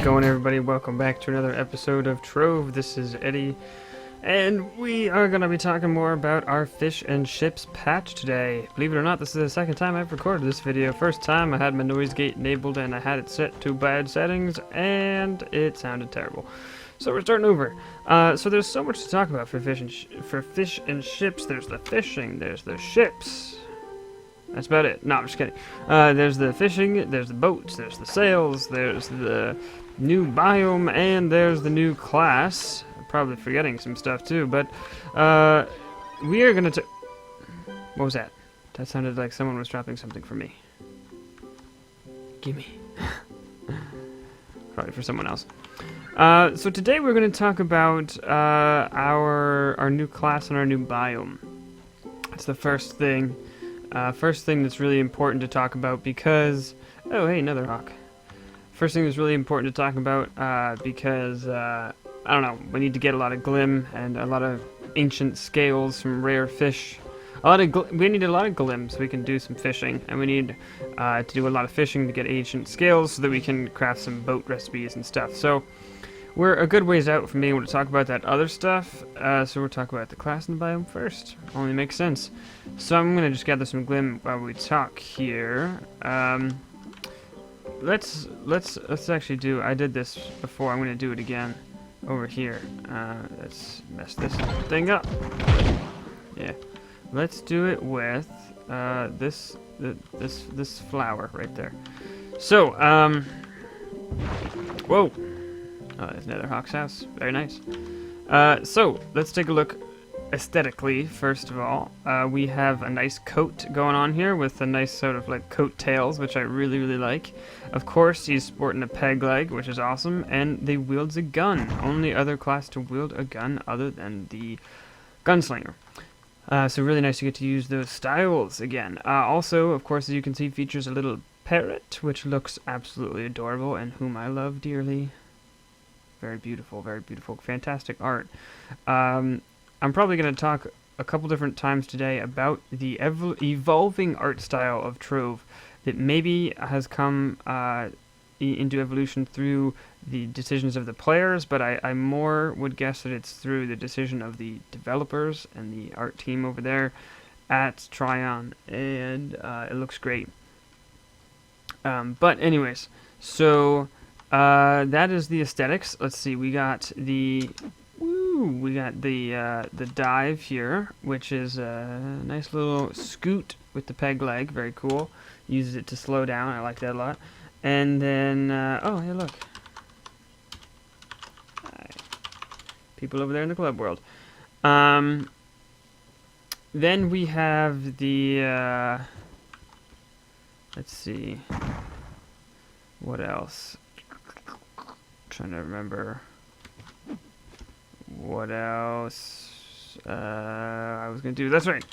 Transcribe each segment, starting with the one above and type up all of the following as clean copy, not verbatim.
going, everybody? Welcome back to another episode of Trove. This is Eddie, and we are going to be talking more about our fish and ships patch today. Believe it or not, this is the second time I've recorded this video. First time I had my noise gate enabled and I had it set to bad settings, and it sounded terrible. So we're starting over. So there's so much to talk about for fish and ships. There's the fishing, there's the ships. That's about it. No, I'm just kidding. There's the fishing, there's the boats, there's the sails, there's the new biome, and there's the new class. I'm probably forgetting some stuff too, but we are gonna what was that? That sounded like someone was dropping something for me. Gimme. Probably for someone else. So today we're gonna talk about our new class and our new biome. That's the first thing. First thing that's really important to talk about because... Oh, hey, another hawk. First thing that's really important to talk about because, I don't know, we need to get a lot of glim and a lot of ancient scales from rare fish. We need a lot of glim so we can do some fishing, and we need to do a lot of fishing to get ancient scales so that we can craft some boat recipes and stuff. So we're a good ways out from being able to talk about that other stuff, so we'll talk about the class and the biome first. Only makes sense. So I'm gonna just gather some glim while we talk here. Let's actually do. I did this before. I'm gonna do it again over here. Let's mess this thing up. Yeah. Let's do it with this flower right there. So whoa. Oh, there's another hawk's house. Very nice. So, let's take a look aesthetically, first of all. We have a nice coat going on here with a nice sort of like coat tails, which I really, really like. Of course, he's sporting a peg leg, which is awesome, and they wields a gun. Only other class to wield a gun other than the gunslinger. So really nice to get to use those styles again. Also, of course, as you can see, features a little parrot, which looks absolutely adorable, and whom I love dearly. Very beautiful, fantastic art. I'm probably going to talk a couple different times today about the evolving art style of Trove that maybe has come into evolution through the decisions of the players, but I more would guess that it's through the decision of the developers and the art team over there at Tryon, and it looks great. But anyways, so... that is the aesthetics. Let's see, we got the dive here, which is a nice little scoot with the peg leg, very cool. Uses it to slow down, I like that a lot. And then, oh, hey, look. Hi. People over there in the club world. Then we have the, let's see, what else? Trying to remember what else I was gonna do. That's right.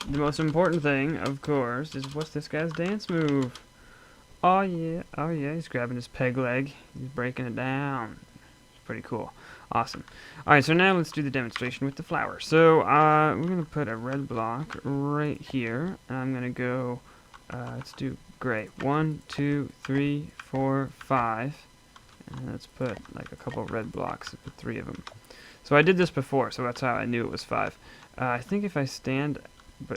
The most important thing, of course, is what's this guy's dance move? Oh yeah, he's grabbing his peg leg. He's breaking it down. It's pretty cool. Awesome. Alright, so now let's do the demonstration with the flower. So we're gonna put a red block right here, and I'm gonna go let's do gray. 1, 2, 3, 4, 5. And let's put like a couple of red blocks, put 3 of them. So I did this before, so that's how I knew it was 5. I think if I stand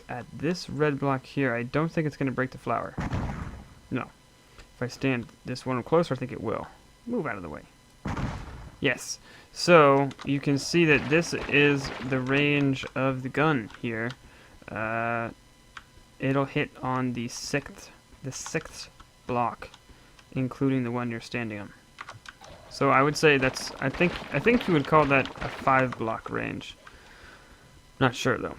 at this red block here, I don't think it's going to break the flower. No. If I stand this one closer, I think it will. Move out of the way. Yes. So you can see that this is the range of the gun here. It'll hit on the sixth block, including the one you're standing on. So I would say that's, I think you would call that a 5-block range. Not sure though.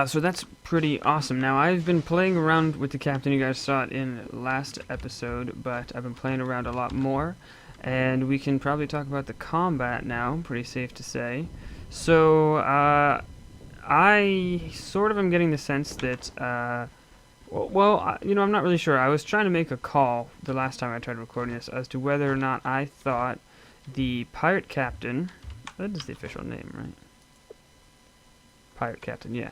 So that's pretty awesome. Now I've been playing around with the captain. You guys saw it in last episode, but I've been playing around a lot more, and we can probably talk about the combat now. Pretty safe to say. So I sort of am getting the sense that well, you know, I'm not really sure. I was trying to make a call the last time I tried recording this as to whether or not I thought the pirate captain, that is the official name, right? Pirate captain, yeah.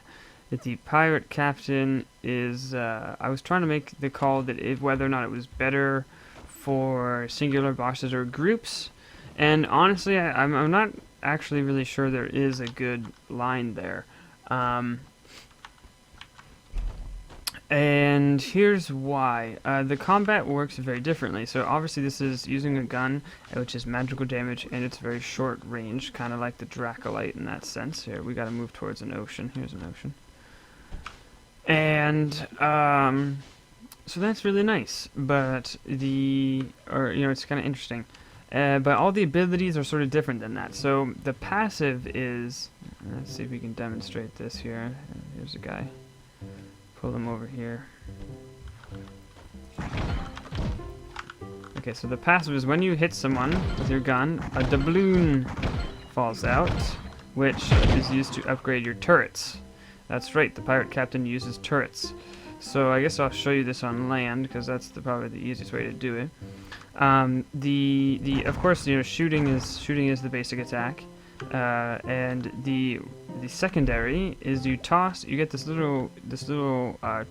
That the pirate captain is, I was trying to make the call that whether or not it was better for singular bosses or groups. And honestly, I'm not actually really sure there is a good line there. And here's why. The combat works very differently. So obviously this is using a gun, which is magical damage, and it's very short range, kind of like the Dracolite in that sense. Here, we gotta move towards an ocean. Here's an ocean. And, so that's really nice. But it's kind of interesting. But all the abilities are sort of different than that. So the passive is, let's see if we can demonstrate this here. Here's a guy. Pull them over here. Okay, so the passive is when you hit someone with your gun, a doubloon falls out, which is used to upgrade your turrets. That's right, the pirate captain uses turrets. So I guess I'll show you this on land, because that's probably the easiest way to do it. Of course, shooting is the basic attack. And the secondary is you get this little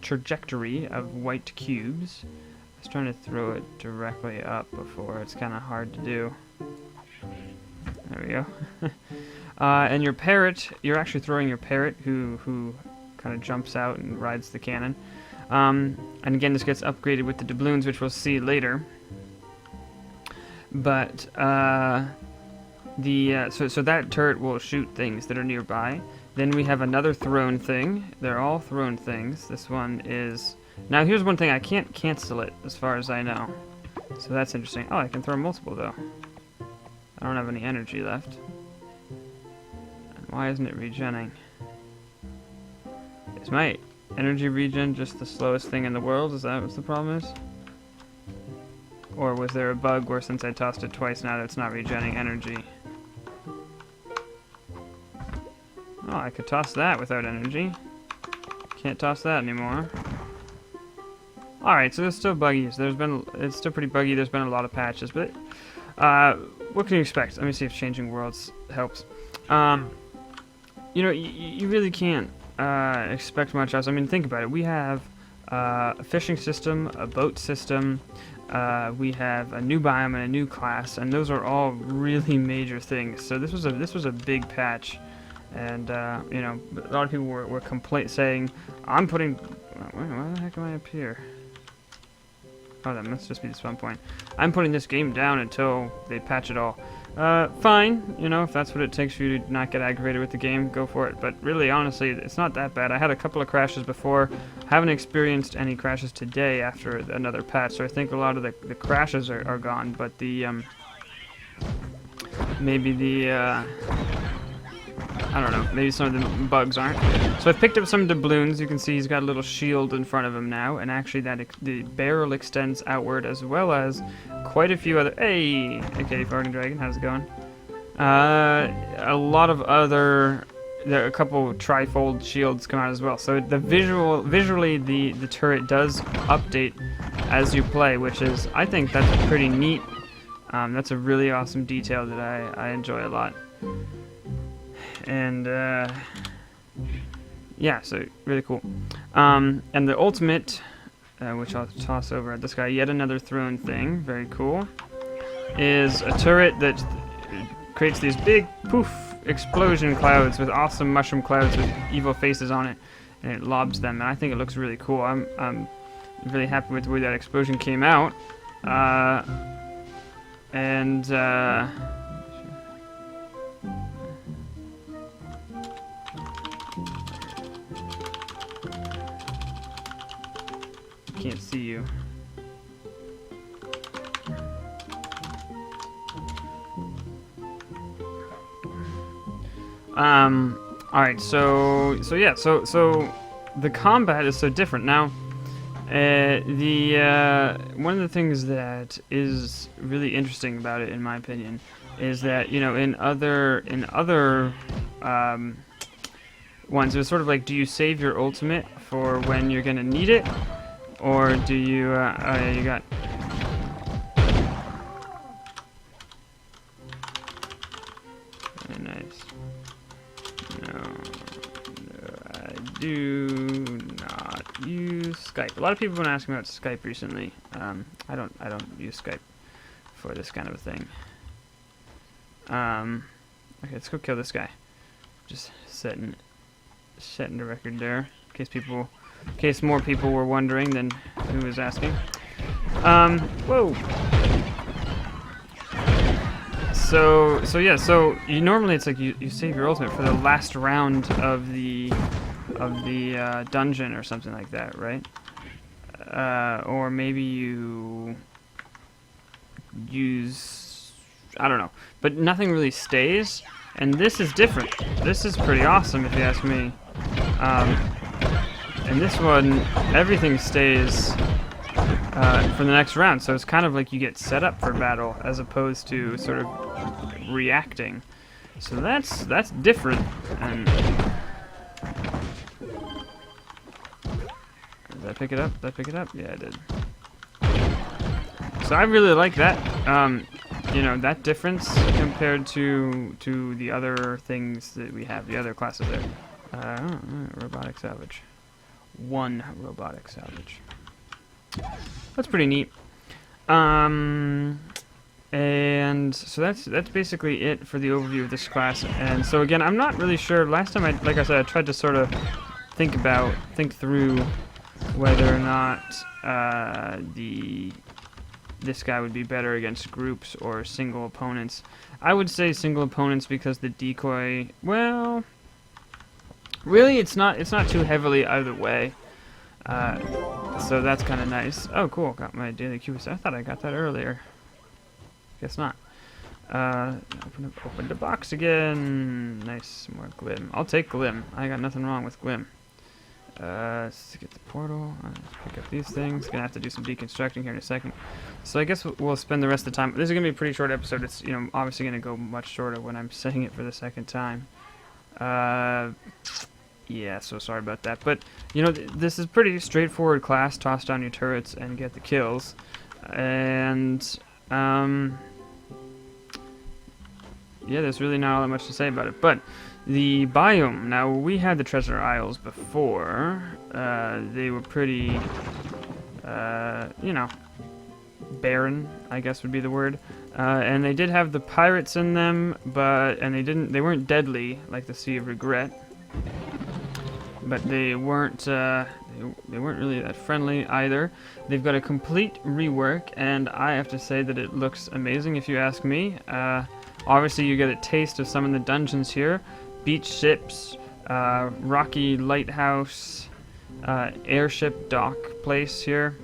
trajectory of white cubes. I was trying to throw it directly up before. It's kind of hard to do. There we go. And your parrot, you're actually throwing your parrot who kind of jumps out and rides the cannon. And again, this gets upgraded with the doubloons, which we'll see later. But so that turret will shoot things that are nearby. Then we have another thrown thing. They're all thrown things. This one is... Now here's one thing, I can't cancel it as far as I know. So that's interesting. Oh, I can throw multiple though. I don't have any energy left. And why isn't it regenning? Is my energy regen just the slowest thing in the world? Is that what the problem is? Or was there a bug where since I tossed it twice now that it's not regenning energy? Oh, I could toss that without energy. Can't toss that anymore. Alright, so it's still buggy. So it's still pretty buggy. There's been a lot of patches, but what can you expect? Let me see if changing worlds helps. You really can't expect much else. I mean, think about it. We have a fishing system, a boat system. We have a new biome and a new class, and those are all really major things. So this was a big patch. And, a lot of people were saying, I'm putting... Why the heck am I up here? Oh, that must just be the spawn point. I'm putting this game down until they patch it all. Fine, if that's what it takes for you to not get aggravated with the game, go for it. But really, honestly, it's not that bad. I had a couple of crashes before. Haven't experienced any crashes today after another patch, so I think a lot of the crashes are gone. But I don't know, maybe some of the bugs aren't. So I picked up some doubloons. You can see he's got a little shield in front of him now, and actually the barrel extends outward, as well as quite a few other... Hey! Okay, Farting Dragon, how's it going? A lot of other... There are a couple trifold shields come out as well. So visually the turret does update as you play, which is, I think that's pretty neat. That's a really awesome detail that I enjoy a lot. And yeah, so really cool. And the ultimate, which I'll toss over at this guy, yet another thrown thing, very cool, is a turret that creates these big poof explosion clouds with awesome mushroom clouds with evil faces on it, and it lobs them, and I think it looks really cool. I'm really happy with the way that explosion came out. Can't see you. Alright, so the combat is so different. Now, one of the things that is really interesting about it, in my opinion, is that, in other ones, it was sort of like, do you save your ultimate for when you're gonna need it? Or do you, oh yeah, you got... Very nice. No, I do not use Skype. A lot of people have been asking about Skype recently. I don't use Skype. for this kind of a thing. Okay, let's go kill this guy. Just setting the record there, in case more people were wondering than who was asking. Whoa. So yeah, so you normally it's like you save your ultimate for the last round of the dungeon or something like that, right? Or maybe you use, I don't know, but nothing really stays, and this is different. This is pretty awesome if you ask me. And this one, everything stays for the next round, so it's kind of like you get set up for battle as opposed to sort of reacting. So that's different. And did I pick it up? Did I pick it up? Yeah, I did. So I really like that. You know, that difference compared to the other things that we have, the other classes there. Robotic salvage. 1 robotic salvage. That's pretty neat. And so that's basically it for the overview of this class. And so again, I'm not really sure. Last time, like I said, I tried to sort of think through whether or not this guy would be better against groups or single opponents. I would say single opponents because the decoy, well, really it's not too heavily either way. So that's kind of nice. Oh, cool! Got my daily cubes. I thought I got that earlier. Guess not. Open the box again. Nice, more glim. I'll take glim. I got nothing wrong with glim. Let's get the portal. Let's pick up these things. Gonna have to do some deconstructing here in a second. So I guess we'll spend the rest of the time. This is gonna be a pretty short episode. It's, you know, obviously gonna go much shorter when I'm saying it for the second time. Yeah, so sorry about that. But, you know, this is pretty straightforward class. Toss down your turrets and get the kills. And, yeah, there's really not all that much to say about it. But the biome, now we had the treasure isles before. They were pretty, you know, barren, I guess would be the word. And they did have the pirates in them, and they weren't deadly like the Sea of Regret. But they weren't really that friendly either. They've got a complete rework, and I have to say that it looks amazing if you ask me. Obviously you get a taste of some of the dungeons here. Beach ships, rocky lighthouse, airship dock place here.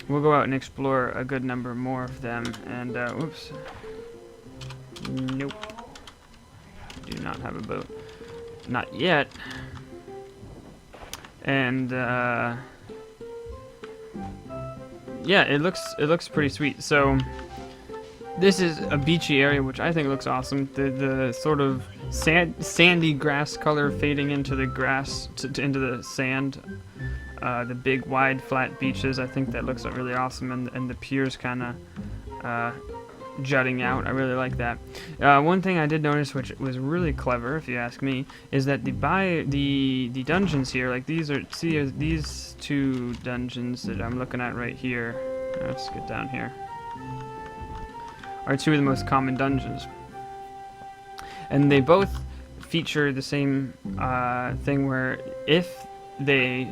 We'll go out and explore a good number more of them, and oops. Nope. Do not have a boat. Not yet. And yeah, it looks pretty sweet. So this is a beachy area, which I think looks awesome. The sort of sandy grass color fading into the grass into the sand. The big wide flat beaches, I think that looks really awesome, and the piers kind of jutting out. I really like that. One thing I did notice, which was really clever, if you ask me, is that the dungeons here, like these two dungeons that I'm looking at right here. Let's get down here. Are two of the most common dungeons, and they both feature the same thing where if they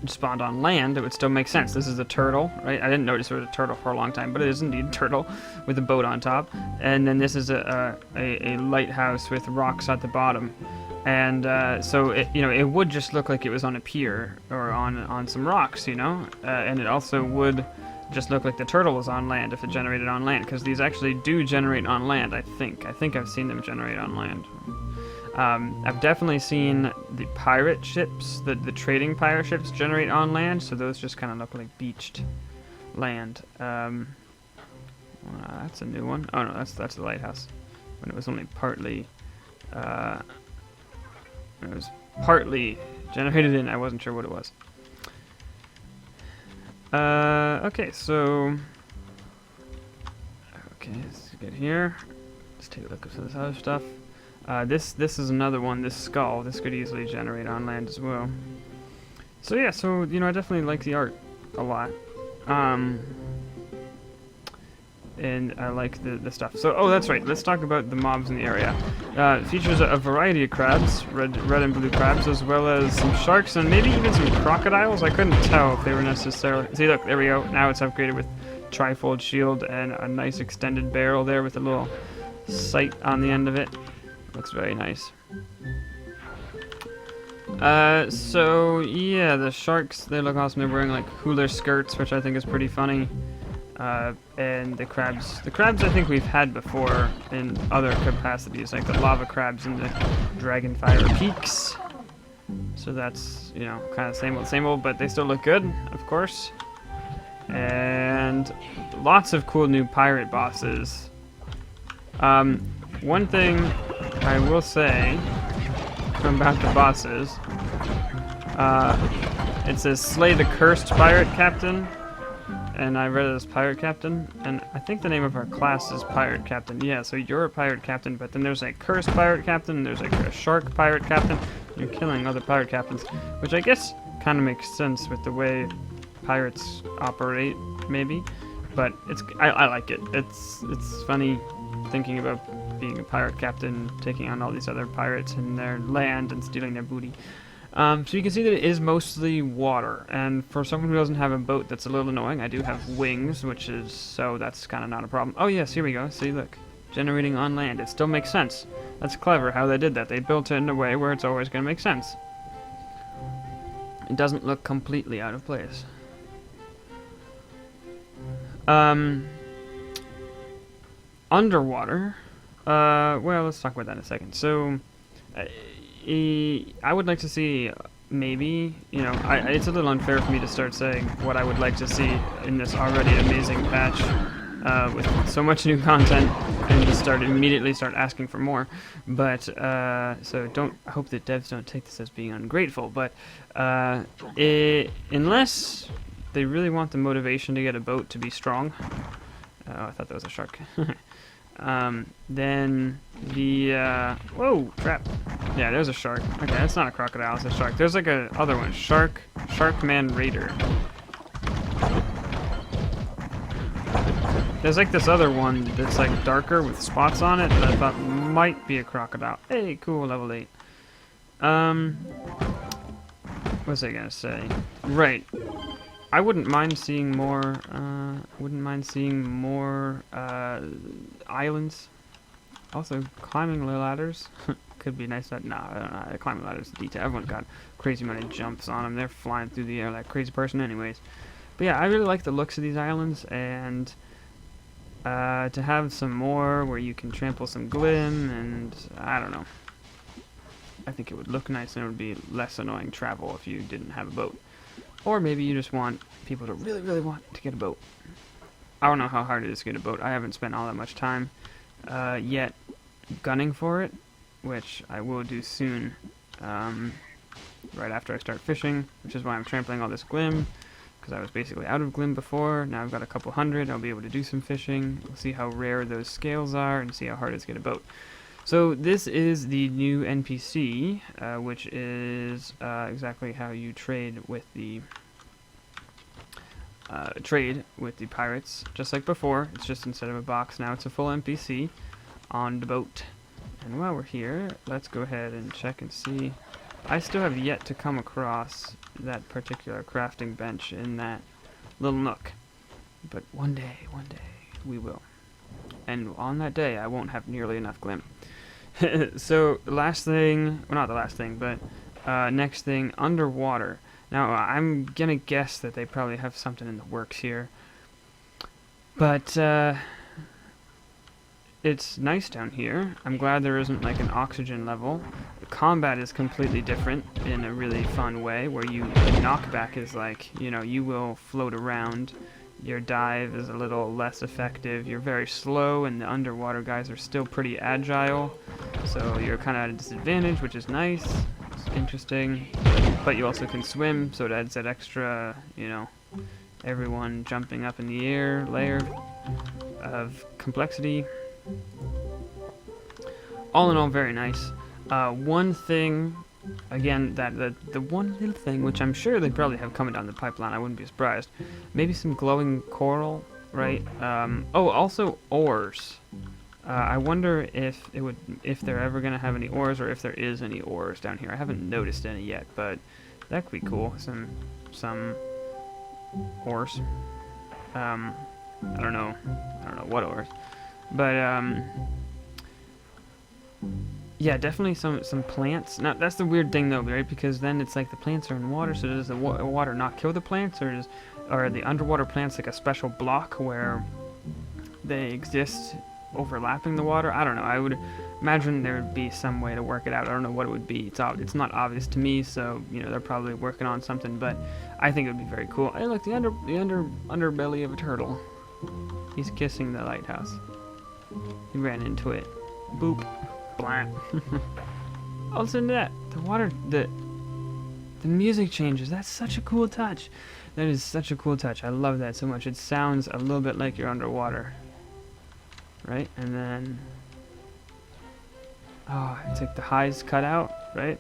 spawned on land, it would still make sense. This is a turtle, right? I didn't notice there was a turtle for a long time, but it is indeed a turtle with a boat on top. And then this is a lighthouse with rocks at the bottom. And so it would just look like it was on a pier or on some rocks, you know. And it also would just look like the turtle was on land if it generated on land, because these actually do generate on land. I think I've seen them generate on land. I've definitely seen the pirate ships, the trading pirate ships generate on land, so those just kind of look like beached land. That's a new one. Oh no, that's the lighthouse. When it was only partly, generated in, I wasn't sure what it was. Okay, so let's get here. Let's take a look at some of this other stuff. This is another one, this skull. This could easily generate on land as well. So yeah, I definitely like the art a lot. and I like the stuff. So, oh, that's right. Let's talk about the mobs in the area. It features a variety of crabs, red and blue crabs, as well as some sharks and maybe even some crocodiles. I couldn't tell if they were necessarily... See, look, there we go. Now it's upgraded with trifold shield and a nice extended barrel there with a little sight on the end of it. Looks very nice. So yeah, the sharks, they look awesome. They're wearing like hula skirts, which I think is pretty funny. And the crabs I think we've had before in other capacities, like the lava crabs and the Dragonfire Peaks. So that's, you know, kind of same old, but they still look good, of course. And lots of cool new pirate bosses. One thing I will say about the bosses, it says slay the cursed pirate captain, and I read it as pirate captain, and I think the name of our class is pirate captain. Yeah, so you're a pirate captain, but then there's a cursed pirate captain, and there's like a shark pirate captain. You're killing other pirate captains, which I guess kind of makes sense with the way pirates operate, maybe. But I like it. It's funny thinking about being a pirate captain, taking on all these other pirates in their land and stealing their booty. So you can see that it is mostly water, and for someone who doesn't have a boat, that's a little annoying. I do have wings, so that's kind of not a problem. Oh yes, here we go. See, look. Generating on land. It still makes sense. That's clever how they did that. They built it in a way where it's always going to make sense. It doesn't look completely out of place. Underwater. Well, let's talk about that in a second. So, I would like to see, maybe, you know, it's a little unfair for me to start saying what I would like to see in this already amazing patch, with so much new content, and just immediately start asking for more. But, so I hope that devs don't take this as being ungrateful, but, unless they really want the motivation to get a boat to be strong. Oh, I thought that was a shark. Then whoa, crap. Yeah, there's a shark. Okay, that's not a crocodile, it's a shark. There's like a other one, Sharkman Raider. There's like this other one that's like darker with spots on it that I thought might be a crocodile. Hey, cool, level 8. What was I gonna say? Right. I wouldn't mind seeing more, islands. Also, climbing ladders. Could be nice, but no, I don't know. Climbing ladders, detail. Everyone's got crazy many jumps on them. They're flying through the air like a crazy person anyways. But yeah, I really like the looks of these islands, and to have some more where you can trample some glim, and I don't know. I think it would look nice, and it would be less annoying travel if you didn't have a boat. Or maybe you just want people to really, really want to get a boat. I don't know how hard it is to get a boat. I haven't spent all that much time yet gunning for it, which I will do soon, right after I start fishing, which is why I'm trampling all this glim, because I was basically out of glim before. Now I've got a couple hundred. I'll be able to do some fishing. We'll see how rare those scales are and see how hard it is to get a boat. So this is the new NPC, which is exactly how you trade with the pirates, just like before. It's just instead of a box, now it's a full NPC on the boat. And while we're here, let's go ahead and check and see. I still have yet to come across that particular crafting bench in that little nook, but one day we will. And on that day, I won't have nearly enough glim. So, the last thing, well, not the last thing, but next thing, underwater. Now, I'm gonna guess that they probably have something in the works here, but it's nice down here. I'm glad there isn't like an oxygen level. The combat is completely different in a really fun way, where the knockback is like, you know, you will float around. Your dive is a little less effective. You're very slow, and the underwater guys are still pretty agile. So you're kind of at a disadvantage, which is nice. It's interesting. But you also can swim, so it adds that extra, you know, everyone jumping up in the air layer of complexity. All in all, very nice. One thing, again, the one little thing, which I'm sure they probably have coming down the pipeline, I wouldn't be surprised, maybe some glowing coral right? Oh, also ores. I wonder if they're ever gonna have any ores, or if there is any ores down here. I haven't noticed any yet, but that could be cool. Some ores. I don't know what ores, but yeah, definitely some plants. Now that's the weird thing though, right? Because then it's like the plants are in water, so does the water not kill the plants, or are the underwater plants like a special block where they exist overlapping the water? I don't know. I would imagine there would be some way to work it out. I don't know what it would be. It's not obvious to me, so you know they're probably working on something. But I think it would be very cool. Hey, look, the underbelly of a turtle. He's kissing the lighthouse. He ran into it. Boop. Blam. Oh, listen to that. The water, the music changes. That's such a cool touch. That is such a cool touch. I love that so much. It sounds a little bit like you're underwater. Right? And then... oh, it's like the highs cut out, right?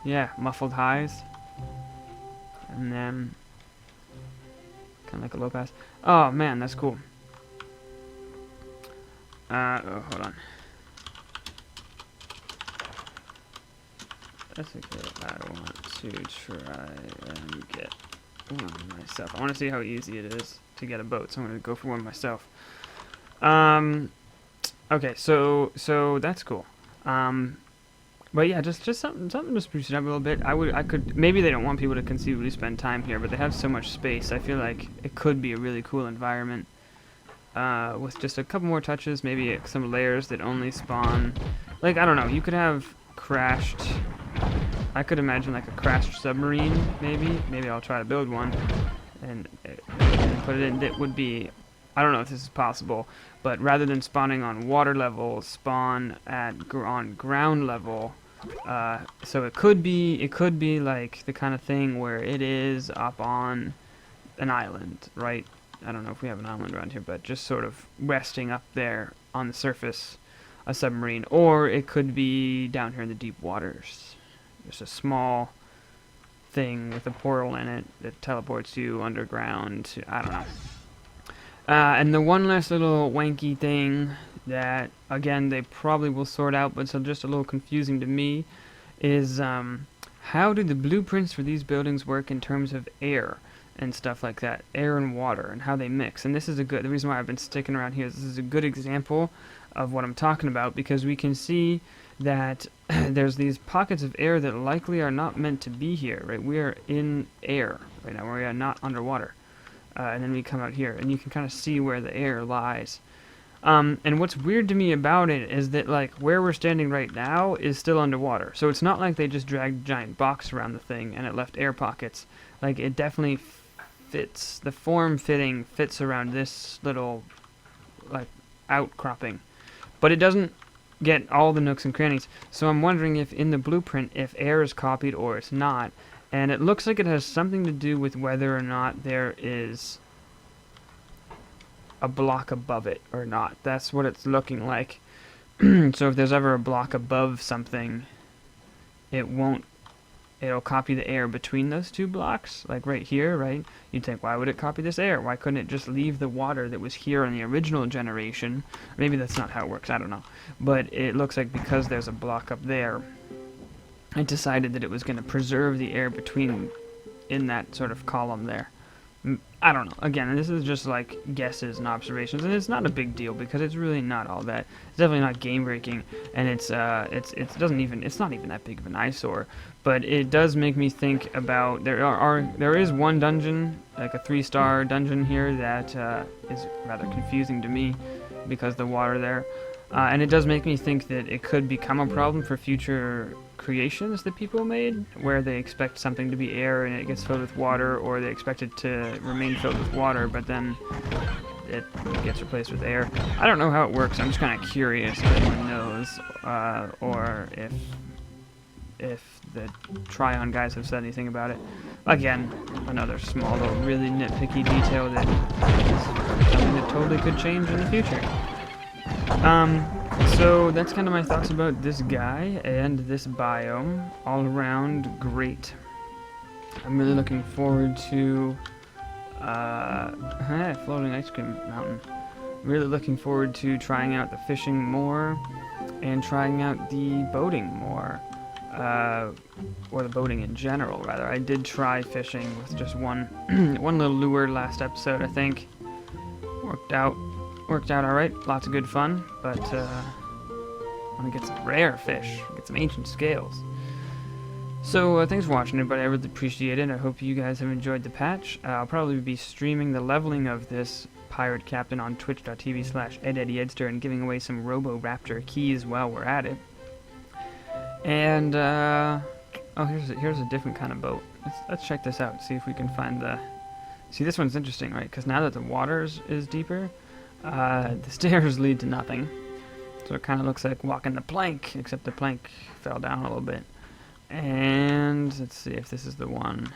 Yeah, muffled highs. And then... kind of like a low pass. Oh, man, that's cool. Oh, hold on. That's okay. I want to try and get one myself. I want to see how easy it is to get a boat, so I'm going to go for one myself. Okay, so that's cool. But yeah, just something to spruce it up a little bit. I could, maybe they don't want people to conceivably spend time here, but they have so much space. I feel like it could be a really cool environment. With just a couple more touches, maybe some layers that only spawn, like, I don't know, you could have crashed, I could imagine like a crashed submarine, maybe I'll try to build one, and put it in, that would be, I don't know if this is possible, but rather than spawning on water level, spawn on ground level, so it could be like the kind of thing where it is up on an island, right? I don't know if we have an island around here, but just sort of resting up there on the surface, a submarine. Or it could be down here in the deep waters. Just a small thing with a portal in it that teleports you underground. I don't know. And the one last little wanky thing that, again, they probably will sort out, but it's just a little confusing to me, is how do the blueprints for these buildings work in terms of air? And stuff like that, air and water, and how they mix. And this is the reason why I've been sticking around here is this is a good example of what I'm talking about, because we can see that there's these pockets of air that likely are not meant to be here, right? We are in air right now, we are not underwater. And then we come out here, and you can kind of see where the air lies. And what's weird to me about it is that, like, where we're standing right now is still underwater. So it's not like they just dragged a giant box around the thing and it left air pockets. Like, it definitely fits, the form fitting fits around this little, like, outcropping. But it doesn't get all the nooks and crannies. So I'm wondering if in the blueprint, if air is copied or it's not. And it looks like it has something to do with whether or not there is a block above it or not. That's what it's looking like. So if there's ever a block above something, it'll copy the air between those two blocks, like right here, right? You'd think, why would it copy this air? Why couldn't it just leave the water that was here in the original generation? Maybe that's not how it works, I don't know. But it looks like because there's a block up there, it decided that it was going to preserve the air in that sort of column there. I don't know. Again, this is just like guesses and observations, and it's not a big deal because it's really not all that. It's definitely not game breaking, and it's not even that big of an eyesore. But it does make me think about there is one dungeon, like a 3-star dungeon here that is rather confusing to me because the water there, and it does make me think that it could become a problem for future creations that people made, where they expect something to be air and it gets filled with water, or they expect it to remain filled with water but then it gets replaced with air. I don't know how it works. I'm just kind of curious if anyone knows, or if the Tryon guys have said anything about it. Again, another small little really nitpicky detail that is something that totally could change in the future. So that's kind of my thoughts about this guy and this biome. All around great. I'm really looking forward to Floating ice cream mountain. Really looking forward to trying out the fishing more and trying out the boating more. Or the boating in general, rather. I did try fishing with just one one little lure last episode, I think. Worked out alright. Lots of good fun, but want to get some rare fish, get some ancient scales. So thanks for watching, everybody. I really appreciate it. I hope you guys have enjoyed the patch. I'll probably be streaming the leveling of this pirate captain on twitch.tv/EdEddieEdster and giving away some Robo-Raptor keys while we're at it. And oh, here's a different kind of boat. Let's check this out. See if we can find the. See, this one's interesting, right? Because now that the water is deeper, the stairs lead to nothing. So it kind of looks like walking the plank, except the plank fell down a little bit. And let's see if this is the one.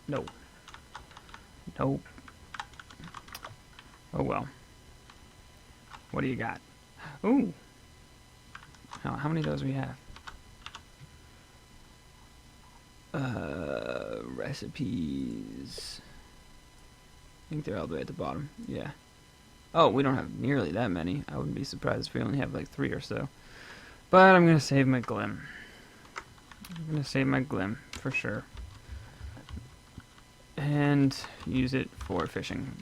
Nope. Nope. Oh well. What do you got? Ooh. How many of those we have? Recipes. I think they're all the way at the bottom. Yeah. Oh, we don't have nearly that many. I wouldn't be surprised if we only have like 3 or so. But I'm going to save my glim. I'm going to save my glim for sure. And use it for fishing.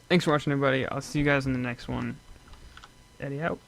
Thanks for watching, everybody. I'll see you guys in the next one. Eddie out.